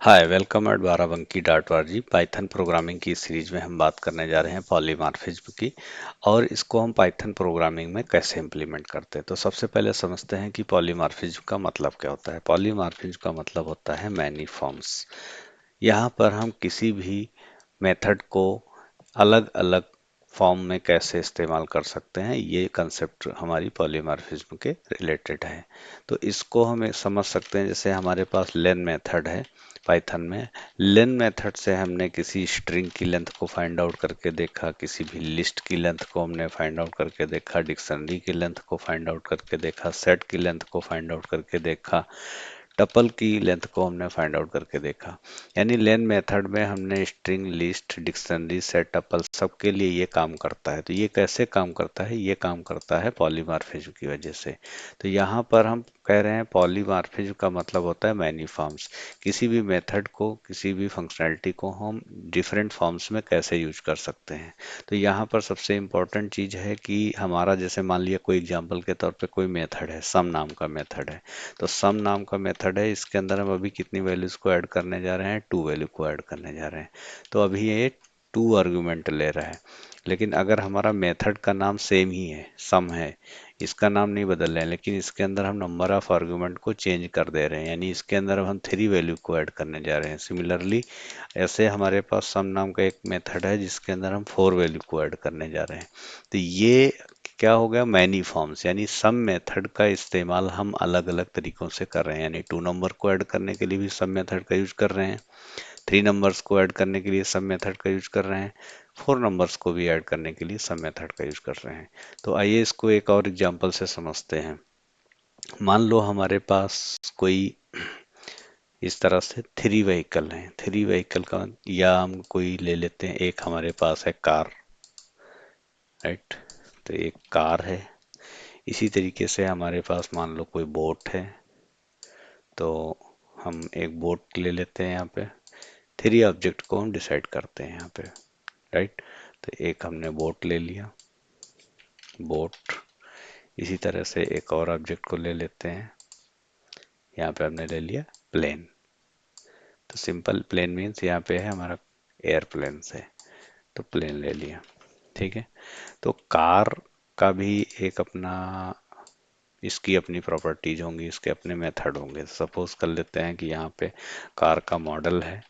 Hi welcome eight Barabanki dot G. Python programming की series में हम बात करने जा रहे हैं पॉलीमॉर्फिज्म की। और इसको हम पाइथन प्रोग्रामिंग में कैसे इम्प्लीमेंट करते हैं। तो सबसे पहले समझते हैं कि पॉलीमॉर्फिज्म का मतलब क्या होता है। पॉलीमॉर्फिज्म का मतलब होता है मैनी फॉर्म्स। यहाँ पर हम किसी भी मेथड को अलग अलग फॉर्म में कैसे इस्तेमाल कर सकते हैं, ये कंसेप्ट हमारी पॉलीमॉर्फिज्म के रिलेटेड है। तो इसको हम समझ सकते हैं, जैसे हमारे पास लेन मेथड है पाइथन में। लेन मेथड से हमने किसी स्ट्रिंग की लेंथ को फाइंड आउट करके देखा, किसी भी लिस्ट की लेंथ को हमने फाइंड आउट करके देखा, डिक्शनरी की लेंथ को फाइंड आउट करके देखा, सेट की लेंथ को फाइंड आउट करके देखा, टपल की लेंथ को हमने फाइंड आउट करके देखा। यानी लेन मेथड में हमने string, list, dictionary, set, tuple सबके लिए ये काम करता है। तो ये कैसे काम करता है? ये काम करता है पॉलीमॉर्फिज्म की वजह से। तो यहाँ पर हम कह रहे हैं पॉलीमॉर्फिज्म का मतलब होता है मैनी फॉर्म्स। किसी भी मेथड को, किसी भी फंक्शनैलिटी को हम डिफरेंट फॉर्म्स में कैसे यूज कर सकते हैं। तो यहाँ पर सबसे इम्पोर्टेंट चीज़ है कि हमारा, जैसे मान लिया कोई एग्जांपल के तौर पे कोई मेथड है, सम नाम का मेथड है। तो सम नाम का मेथड है, इसके अंदर हम अभी कितनी वैल्यूज को ऐड करने जा रहे हैं? 2 वैल्यू को ऐड करने जा रहे हैं। तो अभी ये 2 आर्गुमेंट ले रहा है। लेकिन अगर हमारा मेथड का नाम सेम ही है, सम है, इसका नाम नहीं बदल रहे हैं, लेकिन इसके अंदर हम नंबर ऑफ आर्गुमेंट को चेंज कर दे रहे हैं, यानी इसके अंदर हम 3 वैल्यू को ऐड करने जा रहे हैं। सिमिलरली ऐसे हमारे पास सम नाम का एक मेथड है जिसके अंदर हम 4 वैल्यू को ऐड करने जा रहे हैं। तो ये क्या हो गया? Many forms. यानी सम मेथड का इस्तेमाल हम अलग अलग तरीकों से कर रहे हैं। यानी 2 नंबर को ऐड करने के लिए भी सम मेथड का यूज कर रहे हैं, 3 नंबर्स को ऐड करने के लिए सम मेथड का यूज कर रहे हैं, 4 नंबर्स को भी ऐड करने के लिए सम मेथड का यूज कर रहे हैं। तो आइए इसको एक और एग्जांपल से समझते हैं। मान लो हमारे पास कोई इस तरह से 3 व्हीकल हैं। 3 व्हीकल का, या हम कोई ले लेते हैं, एक हमारे पास है कार, राइट। तो एक कार है। इसी तरीके से हमारे पास मान लो कोई बोट है। तो हम एक बोट ले लेते हैं। यहाँ पे 3 ऑब्जेक्ट को हम डिसाइड करते हैं यहाँ पे, राइट। तो एक हमने बोट ले लिया, बोट। इसी तरह से एक और ऑब्जेक्ट को ले लेते हैं। यहाँ पे हमने ले लिया प्लेन। तो सिंपल प्लेन मीन्स यहाँ पे है हमारा एयरप्लेन से, तो प्लेन ले लिया, ठीक है। तो कार का भी एक अपना, इसकी अपनी प्रॉपर्टीज होंगी, इसके अपने मेथड होंगे। सपोज कर लेते हैं कि यहाँ पे कार का मॉडल है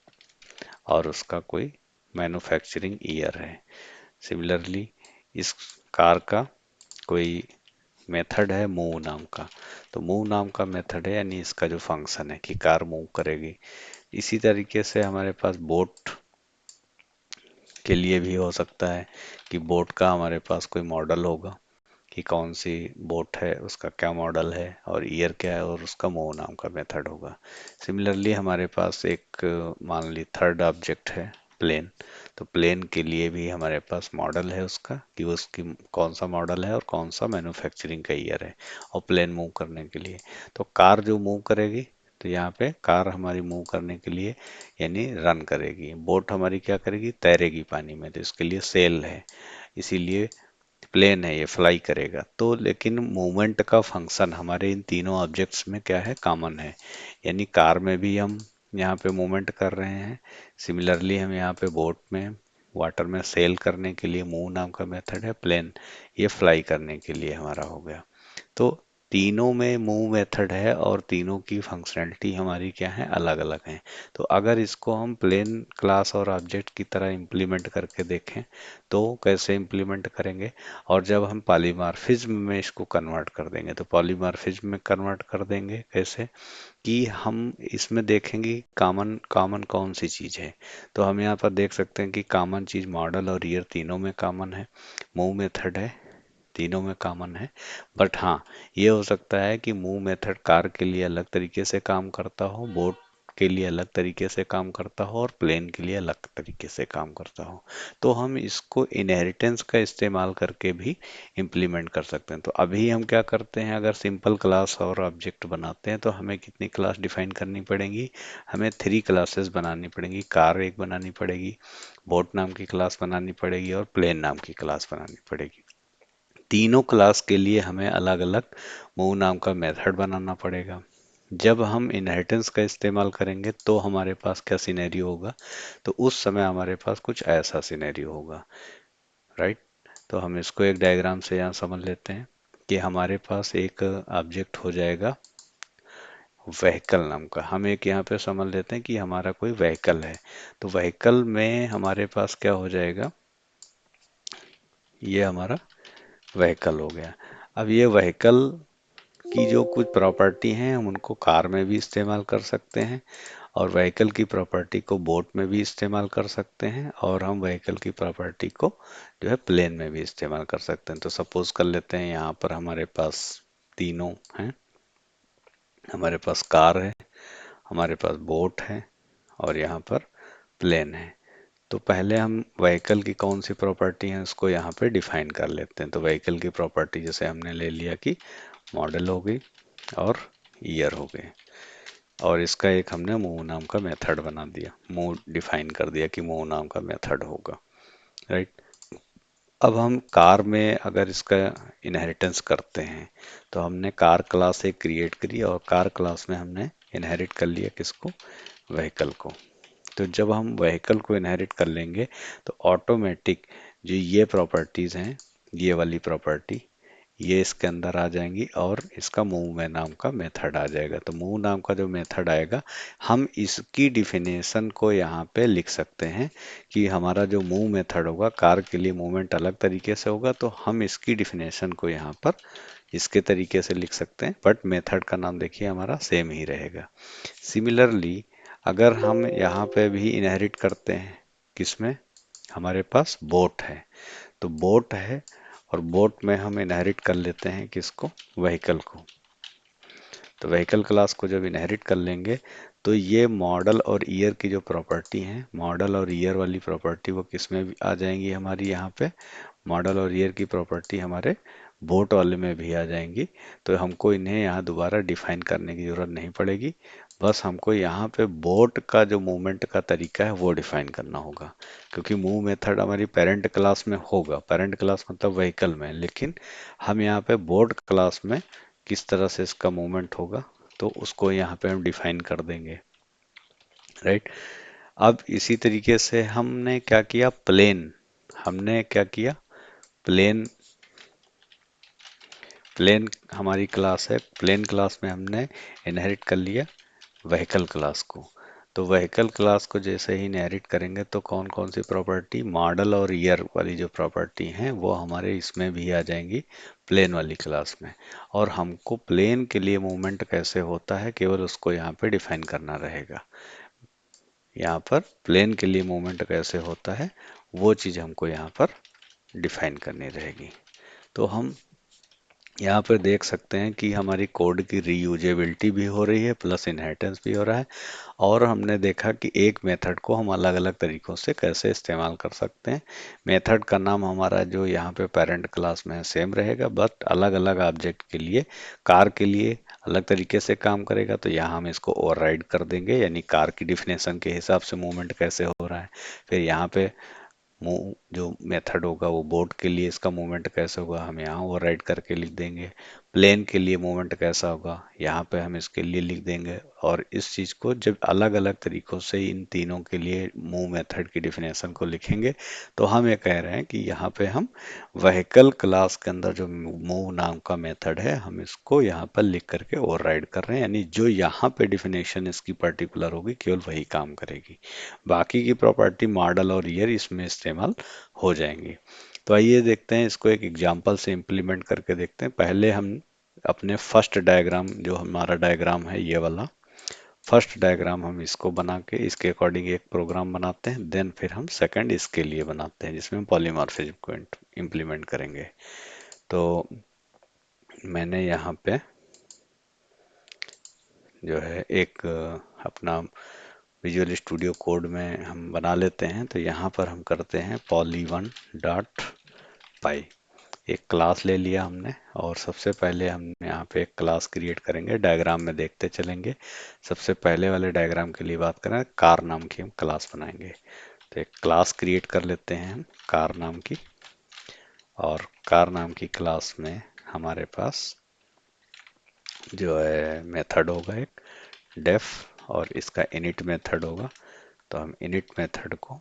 और उसका कोई मैन्युफैक्चरिंग ईयर है। सिमिलरली इस कार का कोई मेथड है मूव नाम का। तो मूव नाम का मेथड है, यानी इसका जो फंक्शन है कि कार मूव करेगी। इसी तरीके से हमारे पास बोट के लिए भी हो सकता है कि बोट का हमारे पास कोई मॉडल होगा कि कौन सी बोट है, उसका क्या मॉडल है और ईयर क्या है, और उसका मूव नाम का मेथड होगा। सिमिलरली हमारे पास एक मान ली थर्ड ऑब्जेक्ट है प्लेन। तो प्लेन के लिए भी हमारे पास मॉडल है उसका, कि उसकी कौन सा मॉडल है और कौन सा मैन्युफैक्चरिंग का ईयर है, और प्लेन मूव करने के लिए। तो कार जो मूव करेगी, तो यहाँ पे कार हमारी मूव करने के लिए यानी रन करेगी। बोट हमारी क्या करेगी? तैरेगी पानी में, तो इसके लिए सेल है, इसीलिए प्लेन है, ये फ्लाई करेगा। तो लेकिन मूवमेंट का फंक्शन हमारे इन तीनों ऑब्जेक्ट्स में क्या है? कॉमन है। यानी कार में भी हम यहाँ पे मूवमेंट कर रहे हैं। सिमिलरली हम यहाँ पे बोट में, वाटर में सेल करने के लिए मूव नाम का मेथड है, प्लेन ये फ्लाई करने के लिए हमारा हो गया। तो तीनों में मूव मेथड है और तीनों की फंक्शनैलिटी हमारी क्या है? अलग अलग है। तो अगर इसको हम प्लेन क्लास और ऑब्जेक्ट की तरह इम्प्लीमेंट करके देखें, तो कैसे इम्प्लीमेंट करेंगे? और जब हम पॉलीमॉर्फिज्म में इसको कन्वर्ट कर देंगे, तो पॉलीमॉर्फिज्म में कन्वर्ट कर देंगे कैसे? कि हम इसमें देखेंगे कॉमन कॉमन कौन सी चीज़ है। तो हम यहाँ पर देख सकते हैं कि कॉमन चीज़ मॉडल और ईयर तीनों में कॉमन है, मूव मेथड है, तीनों में कॉमन है। बट हाँ, ये हो सकता है कि मूव मेथड कार के लिए अलग तरीके से काम करता हो, बोट के लिए अलग तरीके से काम करता हो, और प्लेन के लिए अलग तरीके से काम करता हो। तो हम इसको इनहेरिटेंस का इस्तेमाल करके भी इम्प्लीमेंट कर सकते हैं। तो अभी हम क्या करते हैं, अगर सिंपल क्लास और ऑब्जेक्ट बनाते हैं तो हमें कितनी क्लास डिफाइन करनी पड़ेगी? हमें 3 क्लासेस बनानी पड़ेंगी। कार एक बनानी पड़ेगी, बोट नाम की क्लास बनानी पड़ेगी, और प्लेन नाम की क्लास बनानी पड़ेगी। तीनों क्लास के लिए हमें अलग अलग मूव नाम का मेथड बनाना पड़ेगा, जब हम इनहेरिटेंस का इस्तेमाल करेंगे तो हमारे पास क्या सिनेरियो होगा, तो उस समय हमारे पास कुछ ऐसा सिनेरियो होगा, राइट। तो हम इसको एक डायग्राम से यहाँ समझ लेते हैं कि हमारे पास एक ऑब्जेक्ट हो जाएगा व्हीकल नाम का। हम एक यहाँ पे समझ लेते हैं कि हमारा कोई व्हीकल है। तो व्हीकल में हमारे पास क्या हो जाएगा, ये हमारा व्हीकल हो गया। अब ये व्हीकल की जो कुछ प्रॉपर्टी हैं हम उनको कार में भी इस्तेमाल कर सकते हैं, और व्हीकल की प्रॉपर्टी को बोट में भी इस्तेमाल कर सकते हैं, और हम व्हीकल की प्रॉपर्टी को जो है प्लेन में भी इस्तेमाल कर सकते हैं। तो सपोज कर लेते हैं यहाँ पर हमारे पास तीनों हैं, हमारे पास कार है, हमारे पास बोट है, और यहाँ पर प्लेन है। तो पहले हम व्हीकल की कौन सी प्रॉपर्टी है उसको यहाँ पे डिफाइन कर लेते हैं। तो व्हीकल की प्रॉपर्टी जैसे हमने ले लिया कि मॉडल हो गई और ईयर हो गए, और इसका एक हमने मूव नाम का मेथड बना दिया, मूव डिफाइन कर दिया कि मूव नाम का मेथड होगा, राइट। अब हम कार में अगर इसका इनहेरिटेंस करते हैं, तो हमने कार क्लास एक क्रिएट करी और कार क्लास में हमने इनहेरिट कर लिया किसको, व्हीकल को। तो जब हम व्हीकल को इनहेरिट कर लेंगे तो ऑटोमेटिक जो ये प्रॉपर्टीज हैं, ये वाली प्रॉपर्टी ये इसके अंदर आ जाएंगी, और इसका मूव में नाम का मेथड आ जाएगा। तो मूव नाम का जो मेथड आएगा, हम इसकी डिफिनेशन को यहाँ पे लिख सकते हैं कि हमारा जो मूव मेथड होगा, कार के लिए मूवमेंट अलग तरीके से होगा, तो हम इसकी डिफिनेशन को यहाँ पर इसके तरीके से लिख सकते हैं, बट मेथड का नाम देखिए हमारा सेम ही रहेगा। सिमिलरली अगर हम यहाँ पे भी इनहेरिट करते हैं, किसमें, हमारे पास बोट है, तो बोट है और बोट में हम इनहेरिट कर लेते हैं किसको, व्हीकल को। तो व्हीकल क्लास को जब इनहेरिट कर लेंगे तो ये मॉडल और ईयर की जो प्रॉपर्टी है, मॉडल और ईयर वाली प्रॉपर्टी वो किस में भी आ जाएंगी हमारी, यहाँ पे मॉडल और ईयर की प्रॉपर्टी हमारे बोट वाले में भी आ जाएंगी। तो हमको इन्हें यहाँ दोबारा डिफाइन करने की जरूरत नहीं पड़ेगी, बस हमको यहाँ पे बोट का जो मूवमेंट का तरीका है वो डिफाइन करना होगा, क्योंकि मूव मेथड हमारी पेरेंट क्लास में होगा, पेरेंट क्लास मतलब व्हीकल में, लेकिन हम यहाँ पे बोट क्लास में किस तरह से इसका मूवमेंट होगा तो उसको यहाँ पे हम डिफाइन कर देंगे, राइट। अब इसी तरीके से हमने क्या किया, प्लेन, हमने क्या किया, प्लेन, प्लेन हमारी क्लास है, प्लेन क्लास में हमने इनहेरिट कर लिया व्हीकल क्लास को। तो व्हीकल क्लास को जैसे ही इनहेरिट करेंगे तो कौन कौन सी प्रॉपर्टी, मॉडल और ईयर वाली जो प्रॉपर्टी हैं वो हमारे इसमें भी आ जाएंगी, प्लेन वाली क्लास में। और हमको प्लेन के लिए मूवमेंट कैसे होता है केवल उसको यहाँ पे डिफाइन करना रहेगा, यहाँ पर प्लेन के लिए मूवमेंट कैसे होता है वो चीज़ हमको यहाँ पर डिफाइन करनी रहेगी। तो हम यहाँ पर देख सकते हैं कि हमारी कोड की रीयूजेबिलिटी भी हो रही है, प्लस इनहेरिटेंस भी हो रहा है, और हमने देखा कि एक मेथड को हम अलग अलग तरीकों से कैसे इस्तेमाल कर सकते हैं। मेथड का नाम हमारा जो यहाँ पे पेरेंट क्लास में है सेम रहेगा, बट अलग अलग ऑब्जेक्ट के लिए, कार के लिए अलग तरीके से काम करेगा, तो यहाँ हम इसको ओवरराइड कर देंगे, यानी कार की डिफिनेशन के हिसाब से मूवमेंट कैसे हो रहा है। फिर यहाँ पे मूव जो मेथड होगा वो बोट के लिए इसका मूवमेंट कैसे होगा हम यहाँ ओवरराइड करके लिख देंगे, प्लेन के लिए मूवमेंट कैसा होगा यहाँ पे हम इसके लिए लिख देंगे। और इस चीज़ को जब अलग अलग तरीकों से इन तीनों के लिए मूव मेथड की डिफिनेशन को लिखेंगे, तो हम ये कह रहे हैं कि यहाँ पे हम व्हीकल क्लास के अंदर जो मूव नाम का मेथड है हम इसको यहाँ पर लिख करके ओवरराइड कर रहे हैं, यानी जो यहाँ पे डिफिनेशन इसकी पर्टिकुलर होगी केवल वही काम करेगी, बाकी की प्रॉपर्टी मॉडल और ईयर इसमें इस्तेमाल हो जाएंगी। तो आइए देखते हैं इसको एक एग्जांपल से इम्प्लीमेंट करके देखते हैं। पहले हम अपने फर्स्ट डायग्राम, जो हमारा डायग्राम है ये वाला फर्स्ट डायग्राम, हम इसको बना के इसके अकॉर्डिंग एक प्रोग्राम बनाते हैं, देन फिर हम सेकंड इसके लिए बनाते हैं जिसमें हम पॉलीमॉर्फिज्म को इम्प्लीमेंट करेंगे। तो मैंने यहाँ पे जो है एक अपना विजुअल स्टूडियो कोड में हम बना लेते हैं। तो यहाँ पर हम करते हैं poly1 डॉट पाई, एक क्लास ले लिया हमने, और सबसे पहले हम यहाँ पे एक क्लास क्रिएट करेंगे, डायग्राम में देखते चलेंगे। सबसे पहले वाले डायग्राम के लिए बात करें, कार नाम की हम क्लास बनाएंगे। तो एक क्लास क्रिएट कर लेते हैं हम कार नाम की, और कार नाम की क्लास में हमारे पास जो है मेथड होगा एक, डेफ और इसका इनिट मेथड होगा, तो हम इनिट मेथड को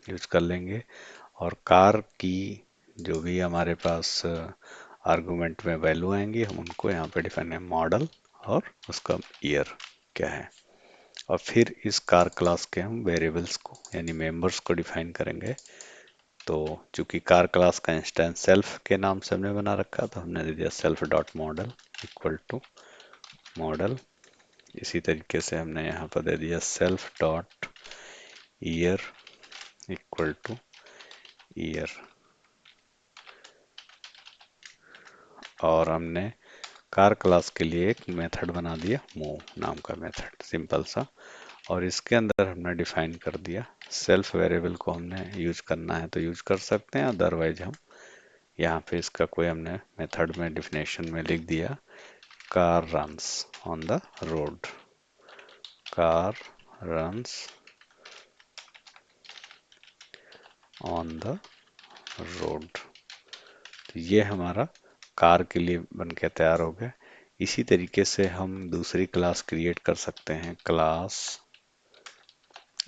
यूज कर लेंगे। और कार की जो भी हमारे पास आर्गुमेंट में वैल्यू आएंगी हम उनको यहाँ पे डिफाइन है मॉडल और उसका ईयर क्या है। और फिर इस कार क्लास के हम वेरिएबल्स को यानी मेंबर्स को डिफाइन करेंगे। तो चूंकि कार क्लास का इंस्टेंस सेल्फ के नाम से हमने बना रखा तो हमने दे दिया self dot model equal to model. इसी तरीके से हमने यहाँ पर दे दिया self dot year equal to year. और हमने कार क्लास के लिए एक मेथड बना दिया मूव नाम का मेथड, सिंपल सा। और इसके अंदर हमने डिफाइन कर दिया सेल्फ वेरिएबल को हमने यूज करना है तो यूज कर सकते हैं, अदरवाइज हम यहाँ पे इसका कोई हमने मेथड में डिफिनेशन में लिख दिया car runs on the road, car runs on the road. तो ये हमारा कार के लिए बन के तैयार हो गया। इसी तरीके से हम दूसरी क्लास क्रिएट कर सकते हैं, क्लास।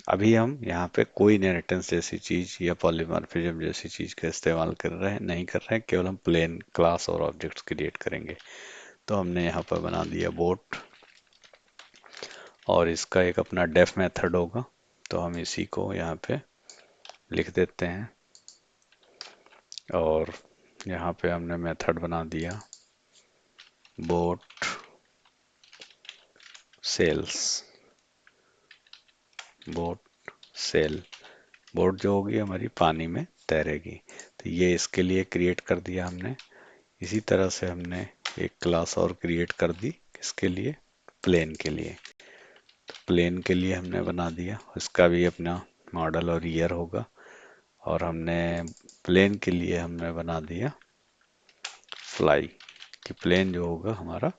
अभी हम यहाँ पे कोई इनहेरिटेंस जैसी चीज या पॉलीमॉर्फिज्म जैसी चीज का इस्तेमाल कर रहे हैं नहीं कर रहे हैं, केवल हम प्लेन क्लास और ऑब्जेक्ट्स क्रिएट करेंगे। तो हमने यहाँ पर बना दिया बोट और इसका एक अपना डेफ मेथड होगा, तो हम इसी को यहाँ पे लिख देते हैं। और यहाँ पे हमने मेथड बना दिया boat sails, boat sail. Boat जो होगी हमारी पानी में तैरेगी, तो ये इसके लिए क्रिएट कर दिया हमने। इसी तरह से हमने एक क्लास और क्रिएट कर दी, किसके लिए, प्लेन के लिए। तो प्लेन के लिए हमने बना दिया, इसका भी अपना मॉडल और ईयर होगा। और हमने प्लेन के लिए हमने बना दिया फ्लाई, कि प्लेन जो होगा हमारा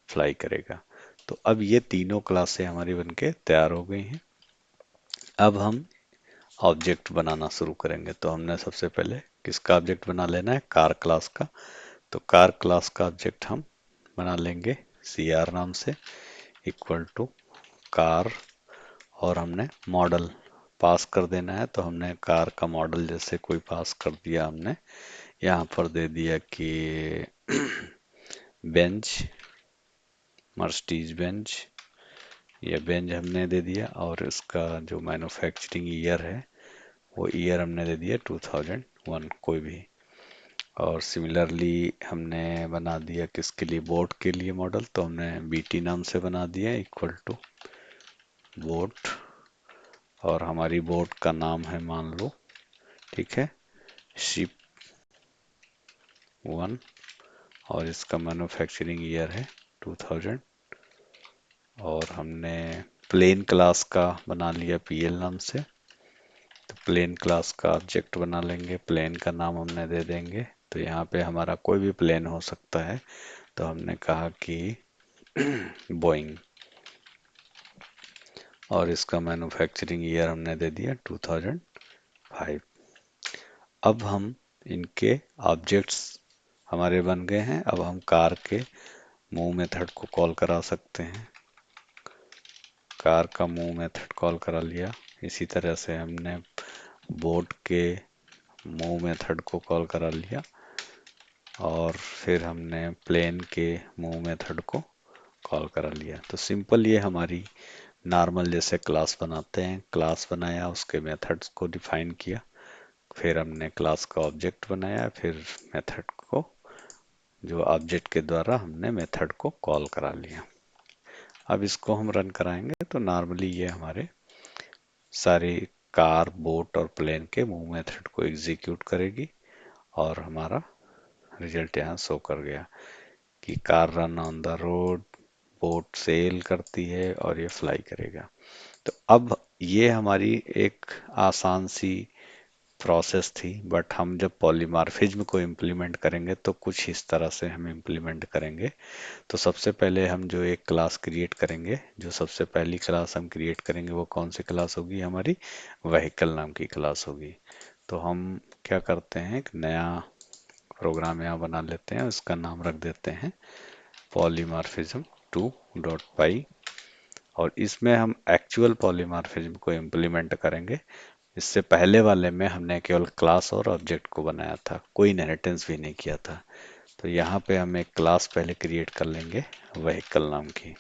फ्लाई करेगा। तो अब ये तीनों क्लासें हमारी बनके तैयार हो गई हैं। अब हम ऑब्जेक्ट बनाना शुरू करेंगे। तो हमने सबसे पहले किसका ऑब्जेक्ट बना लेना है, कार क्लास का। तो कार क्लास का ऑब्जेक्ट हम बना लेंगे सी आर नाम से इक्वल टू कार। और हमने मॉडल पास कर देना है, तो हमने कार का मॉडल जैसे कोई पास कर दिया हमने, यहाँ पर दे दिया कि बेंच, मर्सिडीज बेंच, या बेंच हमने दे दिया। और इसका जो मैन्युफैक्चरिंग ईयर है वो ईयर हमने दे दिया 2001 कोई भी। और सिमिलरली हमने बना दिया किसके लिए, बोट के लिए मॉडल, तो हमने बीटी नाम से बना दिया इक्वल टू बोट। और हमारी बोट का नाम है मान लो, ठीक है, शिप 1। और इसका मैन्युफैक्चरिंग ईयर है 2000। और हमने प्लेन क्लास का बना लिया पीएल नाम से, तो प्लेन क्लास का ऑब्जेक्ट बना लेंगे, प्लेन का नाम हमने दे देंगे। तो यहाँ पे हमारा कोई भी प्लेन हो सकता है, तो हमने कहा कि बोइंग। और इसका मैन्युफैक्चरिंग ईयर हमने दे दिया 2005। अब हम इनके ऑब्जेक्ट्स हमारे बन गए हैं। अब हम कार के मूव मेथड को कॉल करा सकते हैं, कार का मूव मेथड कॉल करा लिया। इसी तरह से हमने बोट के मूव मेथड को कॉल करा लिया। और फिर हमने प्लेन के मूव मेथड को कॉल करा लिया। तो सिंपल ये हमारी नॉर्मल जैसे क्लास बनाते हैं, क्लास बनाया, उसके मेथड्स को डिफाइन किया, फिर हमने क्लास का ऑब्जेक्ट बनाया, फिर मेथड को जो ऑब्जेक्ट के द्वारा हमने मेथड को कॉल करा लिया। अब इसको हम रन कराएंगे तो नॉर्मली ये हमारे सारे कार, बोट और प्लेन के मूव मेथड को एग्जीक्यूट करेगी। और हमारा रिजल्ट यहाँ शो कर गया कि car run on the road, boat sail करती है और ये फ्लाई करेगा। तो अब ये हमारी एक आसान सी प्रोसेस थी, बट हम जब पॉलीमॉर्फिज्म को इम्प्लीमेंट करेंगे तो कुछ इस तरह से हम इम्प्लीमेंट करेंगे। तो सबसे पहले हम जो एक क्लास क्रिएट करेंगे, जो सबसे पहली क्लास हम क्रिएट करेंगे वो कौन सी क्लास होगी, हमारी व्हीकल नाम की क्लास होगी। तो हम क्या करते हैं, एक नया प्रोग्राम यहाँ बना लेते हैं, उसका नाम रख देते हैं पॉलीमॉर्फिज्म टू डॉट पाई, और इसमें हम एक्चुअल पॉलीमॉर्फिज्म को इम्प्लीमेंट करेंगे। इससे पहले वाले में हमने केवल क्लास और ऑब्जेक्ट को बनाया था, कोई इनहेरिटेंस भी नहीं किया था। तो यहाँ पे हम एक क्लास पहले क्रिएट कर लेंगे व्हीकल नाम की।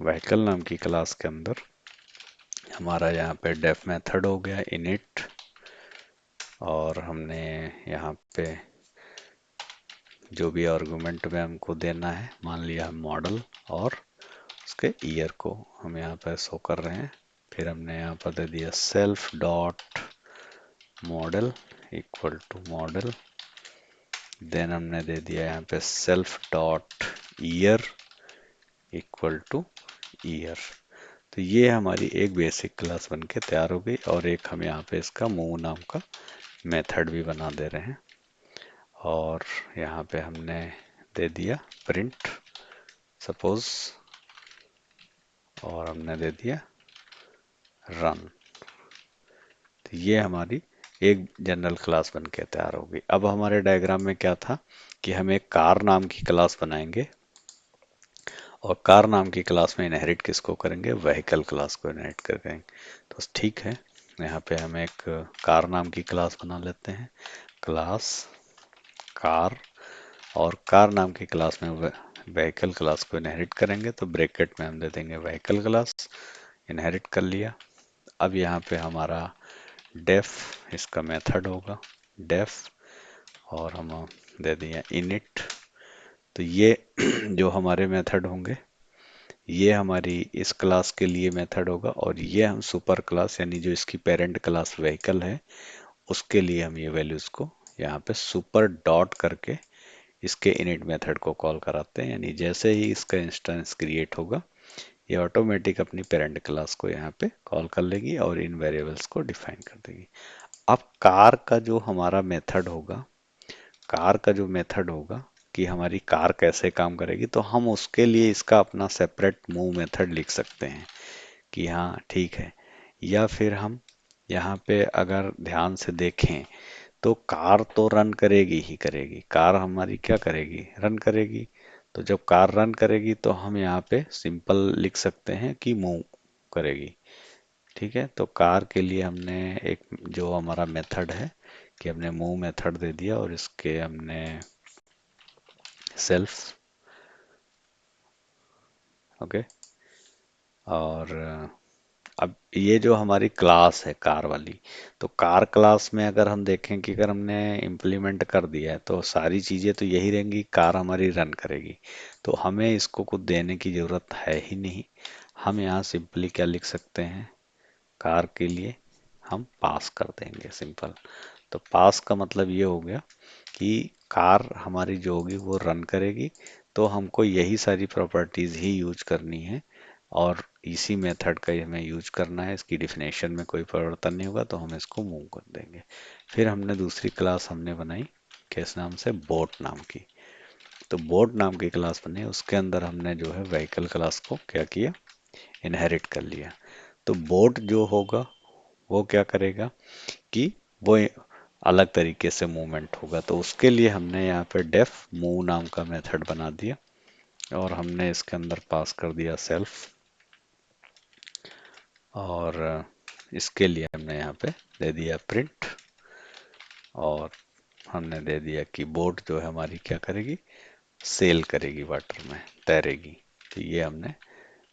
व्हीकल नाम की क्लास के अंदर हमारा यहाँ पे डेफ मेथड हो गया इनिट, और हमने यहाँ पे जो भी आर्गुमेंट में हमको देना है, मान लिया मॉडल और उसके ईयर को हम यहाँ पे शो कर रहे हैं। फिर हमने यहाँ पर दे दिया self dot model equal to model, then हमने दे दिया यहाँ पे self dot year equal to year. तो ये हमारी एक बेसिक क्लास बन के तैयार हो गई, और एक हम यहाँ पे इसका मूव नाम का मेथड भी बना दे रहे हैं। और यहाँ पे हमने दे दिया प्रिंट सपोज, और हमने दे दिया रन। तो ये हमारी एक जनरल क्लास बन के तैयार हो गई। अब हमारे डायग्राम में क्या था कि हम एक कार नाम की क्लास बनाएंगे, और कार नाम की क्लास में इनहेरिट किसको करेंगे, व्हीकल क्लास को इनहेरिट करेंगे। तो ठीक है, यहाँ पे हम एक कार नाम की क्लास बना लेते हैं, क्लास कार, और कार नाम की क्लास में व्हीकल क्लास को इनहेरिट करेंगे। तो ब्रैकेट में हम दे देंगे व्हीकल क्लास, इनहेरिट कर लिया। अब यहाँ पे हमारा डेफ इसका मेथड होगा डेफ, और हम दे दिए इनिट। तो ये जो हमारे मेथड होंगे, ये हमारी इस क्लास के लिए मेथड होगा, और ये हम सुपर क्लास यानी जो इसकी पेरेंट क्लास व्हीकल है उसके लिए हम ये वैल्यूज को यहाँ पे सुपर डॉट करके इसके इनिट मेथड को कॉल कराते हैं। यानी जैसे ही इसका इंस्टेंस क्रिएट होगा, ये ऑटोमेटिक अपनी पेरेंट क्लास को यहाँ पे कॉल कर लेगी और इन वेरिएबल्स को डिफाइन कर देगी। अब कार का जो हमारा मेथड होगा, कार का जो मेथड होगा कि हमारी कार कैसे काम करेगी, तो हम उसके लिए इसका अपना सेपरेट मूव मेथड लिख सकते हैं कि हाँ ठीक है। या फिर हम यहाँ पे अगर ध्यान से देखें तो कार तो रन करेगी ही करेगी, कार हमारी क्या करेगी, रन करेगी। तो जब कार रन करेगी तो हम यहाँ पे सिंपल लिख सकते हैं कि मूव करेगी। ठीक है, तो कार के लिए हमने एक जो हमारा मेथड है कि हमने मूव मेथड दे दिया, और इसके हमने सेल्फ, ओके। और अब ये जो हमारी क्लास है कार वाली, तो कार क्लास में अगर हम देखें कि अगर हमने इम्प्लीमेंट कर दिया है तो सारी चीज़ें तो यही रहेंगी, कार हमारी रन करेगी। तो हमें इसको कुछ देने की ज़रूरत है ही नहीं। हम यहाँ सिंपली क्या लिख सकते हैं, कार के लिए हम पास कर देंगे सिंपल। तो पास का मतलब ये हो गया कि कार हमारी जो होगी वो रन करेगी, तो हमको यही सारी प्रॉपर्टीज ही यूज करनी है, और इसी मेथड का हमें यूज करना है। इसकी डिफिनेशन में कोई परिवर्तन नहीं होगा, तो हम इसको मूव कर देंगे। फिर हमने दूसरी क्लास हमने बनाई किस नाम से, बोट नाम की। तो बोट नाम की क्लास बनी, उसके अंदर हमने जो है व्हीकल क्लास को क्या किया, इनहेरिट कर लिया। तो बोट जो होगा वो क्या करेगा कि वो अलग तरीके से मूवमेंट होगा। तो उसके लिए हमने यहाँ पे डेफ मूव नाम का मेथड बना दिया, और हमने इसके अंदर पास कर दिया सेल्फ, और इसके लिए हमने यहाँ पे दे दिया प्रिंट, और हमने दे दिया कि बोट जो है हमारी क्या करेगी, सेल करेगी, वाटर में तैरेगी। तो ये हमने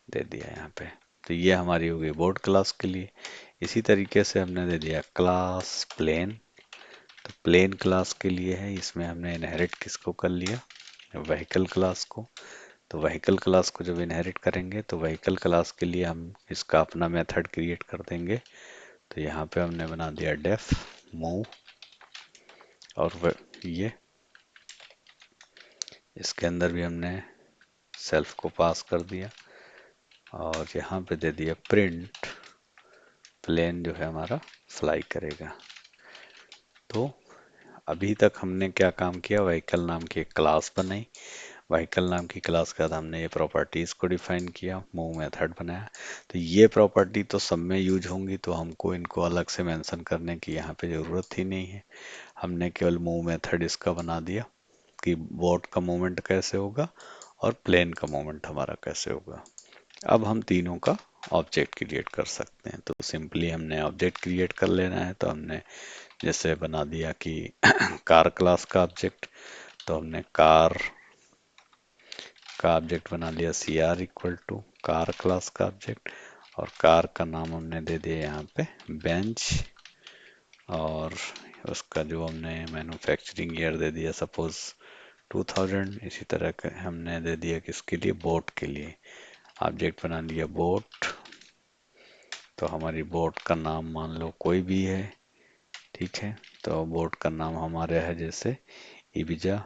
दे दिया यहाँ पे। तो ये हमारी हो गई बोट क्लास के लिए। इसी तरीके से हमने दे दिया क्लास प्लेन। तो प्लेन क्लास के लिए है, इसमें हमने इनहेरिट किसको कर लिया, व्हीकल क्लास को। तो व्हीकल क्लास को जब इनहेरिट करेंगे तो व्हीकल क्लास के लिए हम इसका अपना मेथड क्रिएट कर देंगे। तो यहाँ पे हमने बना दिया डेफ मूव, और ये इसके अंदर भी हमने सेल्फ को पास कर दिया, और यहाँ पे दे दिया प्रिंट प्लेन जो है हमारा फ्लाई करेगा। तो अभी तक हमने क्या काम किया, व्हीकल नाम की एक क्लास बनाई, व्हीकल नाम की क्लास के बाद हमने ये प्रॉपर्टीज को डिफाइन किया, मूव मेथड बनाया। तो ये प्रॉपर्टी तो सब में यूज होंगी, तो हमको इनको अलग से मेंशन करने की यहाँ पे ज़रूरत ही नहीं है। हमने केवल मूव मेथड इसका बना दिया कि बोट का मूवमेंट कैसे होगा, और प्लेन का मोमेंट हमारा कैसे होगा। अब हम तीनों का ऑब्जेक्ट क्रिएट कर सकते हैं। तो सिंपली हमने ऑब्जेक्ट क्रिएट कर लेना है। तो हमने जैसे बना दिया कि कार क्लास का ऑब्जेक्ट, तो हमने कार का ऑब्जेक्ट बना लिया C R equal to car class का ऑब्जेक्ट, और कार का नाम हमने दे दिया यहाँ पे बेंच, और उसका जो हमने मैन्युफैक्चरिंग ईयर दे दिया सपोज 2000। इसी तरह का हमने दे दिया किसके लिए, बोट के लिए ऑब्जेक्ट बना लिया बोट। तो हमारी बोट का नाम मान लो कोई भी है, ठीक है। तो बोट का नाम हमारे है जैसे इबिजा,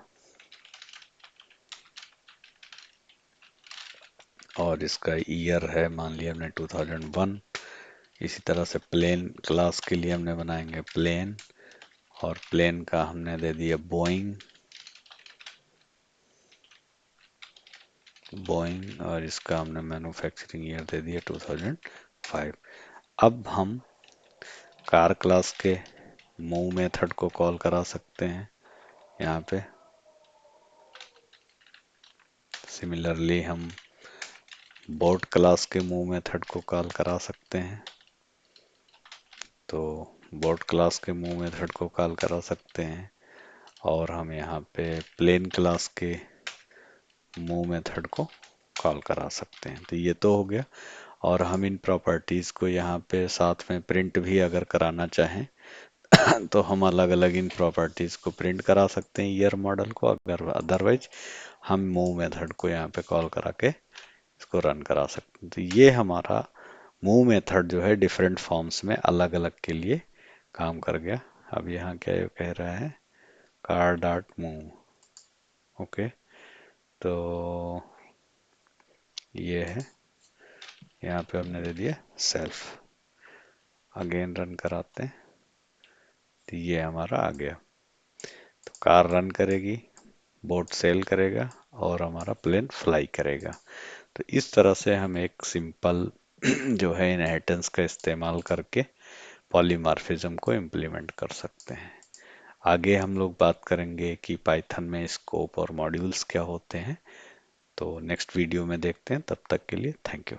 और इसका ईयर है मान लिया हमने 2001। इसी तरह से प्लेन क्लास के लिए हमने बनाएंगे प्लेन, और प्लेन का हमने दे दिया बोइंग, बोइंग, और इसका हमने मैन्युफैक्चरिंग ईयर दे दिया 2005। अब हम कार क्लास के मूव मेथड को कॉल करा सकते हैं यहाँ पे। सिमिलरली हम बोट क्लास के मूव मेथड को कॉल करा सकते हैं। तो बोट क्लास के मूव मेथड को कॉल करा सकते हैं, और हम यहाँ पे प्लेन क्लास के मूव मेथड को कॉल करा सकते हैं। तो ये तो हो गया। और हम इन प्रॉपर्टीज को यहाँ पे साथ में प्रिंट भी अगर कराना चाहें तो हम अलग अलग इन प्रॉपर्टीज को प्रिंट करा सकते हैं ईयर मॉडल को। अगर अदरवाइज हम मूव मेथड को यहाँ पे कॉल करा के इसको रन करा सकते हैं। तो ये हमारा मूव मेथड जो है डिफरेंट फॉर्म्स में अलग अलग के लिए काम कर गया। अब यहाँ क्या ये कह रहा है, कार डॉट मूव। ओके, तो ये है, यहाँ पे हमने दे दिया सेल्फ। अगेन रन कराते हैं, तो ये हमारा आ गया। तो कार रन करेगी, बोट सेल करेगा, और हमारा प्लेन फ्लाई करेगा। तो इस तरह से हम एक सिंपल जो है इनहेरिटेंस का इस्तेमाल करके पॉलीमॉर्फिज्म को इम्प्लीमेंट कर सकते हैं। आगे हम लोग बात करेंगे कि पाइथन में स्कोप और मॉड्यूल्स क्या होते हैं। तो नेक्स्ट वीडियो में देखते हैं, तब तक के लिए थैंक यू।